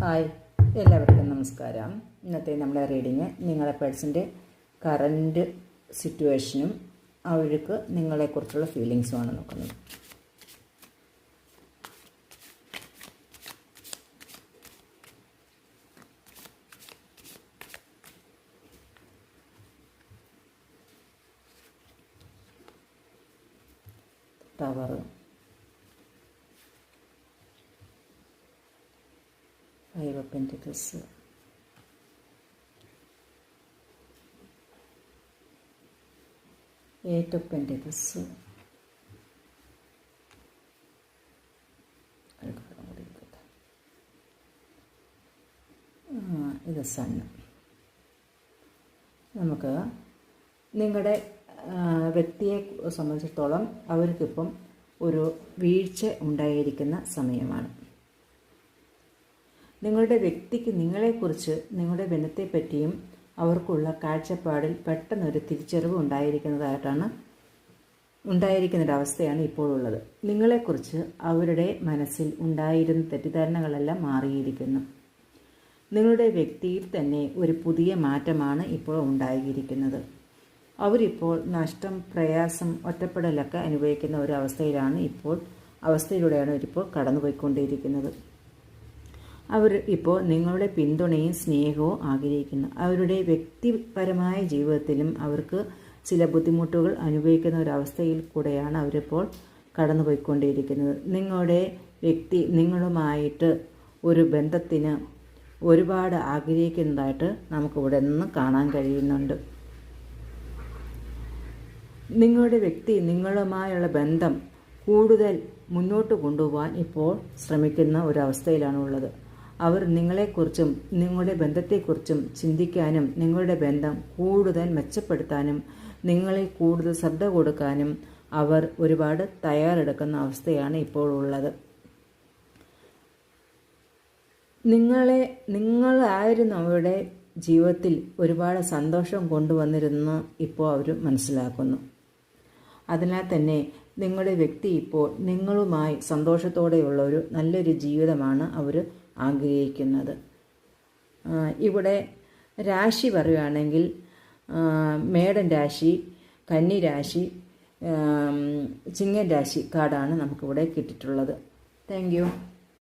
Hi, എല്ലാവർക്കും നമസ്കാരം. ഇന്നത്തെ നമ്മുടെ റീഡിങ് നിങ്ങളുടെ പേഴ്സൻ്റെ കറൻറ്റ് സിറ്റുവേഷനും അവർക്ക് നിങ്ങളെക്കുറിച്ചുള്ള ഫീലിങ്സുമാണ് നോക്കുന്നത്. Tower, Five of Pentacles, Eight of Pentacles, ഇത് സൺ. നമുക്ക് നിങ്ങളുടെ വ്യക്തിയെ സംബന്ധിച്ചിടത്തോളം അവർക്കിപ്പം ഒരു വീഴ്ച ഉണ്ടായിരിക്കുന്ന സമയമാണ്. നിങ്ങളുടെ വ്യക്തിക്ക് നിങ്ങളെക്കുറിച്ച്, നിങ്ങളുടെ ബന്ധത്തെപ്പറ്റിയും അവർക്കുള്ള കാഴ്ചപ്പാടിൽ പെട്ടെന്നൊരു തിരിച്ചറിവ് ഉണ്ടായിരിക്കുന്നൊരവസ്ഥയാണ് ഇപ്പോഴുള്ളത്. നിങ്ങളെക്കുറിച്ച് അവരുടെ മനസ്സിൽ ഉണ്ടായിരുന്ന തെറ്റിദ്ധാരണകളെല്ലാം മാറിയിരിക്കുന്നു. നിങ്ങളുടെ വ്യക്തിയിൽ തന്നെ ഒരു പുതിയ മാറ്റമാണ് ഇപ്പോൾ ഉണ്ടായിരിക്കുന്നത്. അവരിപ്പോൾ നഷ്ടം, പ്രയാസം, ഒറ്റപ്പെടലൊക്കെ അനുഭവിക്കുന്ന ഒരു അവസ്ഥയിലൂടെയാണ് അവരിപ്പോൾ കടന്നുപോയിക്കൊണ്ടിരിക്കുന്നത്. അവർ ഇപ്പോൾ നിങ്ങളുടെ പിന്തുണയും സ്നേഹവും ആഗ്രഹിക്കുന്നു. അവരുടെ വ്യക്തിപരമായ ജീവിതത്തിലും അവർക്ക് ചില ബുദ്ധിമുട്ടുകൾ അനുഭവിക്കുന്ന ഒരവസ്ഥയിൽ കൂടെയാണ് അവരിപ്പോൾ കടന്നുപോയിക്കൊണ്ടിരിക്കുന്നത്. നിങ്ങളുടെ വ്യക്തി നിങ്ങളുമായിട്ട് ഒരു ബന്ധത്തിന് ഒരുപാട് ആഗ്രഹിക്കുന്നതായിട്ട് നമുക്കിവിടെ നിന്ന് കാണാൻ കഴിയുന്നുണ്ട്. നിങ്ങളുടെ വ്യക്തി നിങ്ങളുമായുള്ള ബന്ധം കൂടുതൽ മുന്നോട്ട് കൊണ്ടുപോകാൻ ഇപ്പോൾ ശ്രമിക്കുന്ന ഒരവസ്ഥയിലാണുള്ളത്. അവർ നിങ്ങളെക്കുറിച്ചും നിങ്ങളുടെ ബന്ധത്തെക്കുറിച്ചും ചിന്തിക്കാനും നിങ്ങളുടെ ബന്ധം കൂടുതൽ മെച്ചപ്പെടുത്താനും നിങ്ങളിൽ കൂടുതൽ ശ്രദ്ധ കൊടുക്കാനും അവർ ഒരുപാട് തയ്യാറെടുക്കുന്ന അവസ്ഥയാണ് ഇപ്പോൾ ഉള്ളത്. നിങ്ങളായിരുന്നു അവരുടെ ജീവിതത്തിൽ ഒരുപാട് സന്തോഷം കൊണ്ടുവന്നിരുന്നു ഇപ്പോൾ അവർ മനസ്സിലാക്കുന്നു. അതിനാൽ തന്നെ നിങ്ങളുടെ വ്യക്തി ഇപ്പോൾ നിങ്ങളുമായി സന്തോഷത്തോടെയുള്ള ഒരു നല്ലൊരു ജീവിതമാണ് അവർ ആഗ്രഹിക്കുന്നത്. ഇവിടെ രാശി പറയുകയാണെങ്കിൽ മേടൻ രാശി, കന്നി രാശി, ചിങ്ങൻ രാശി കാർഡാണ് നമുക്കിവിടെ കിട്ടിയിട്ടുള്ളത്. Thank you.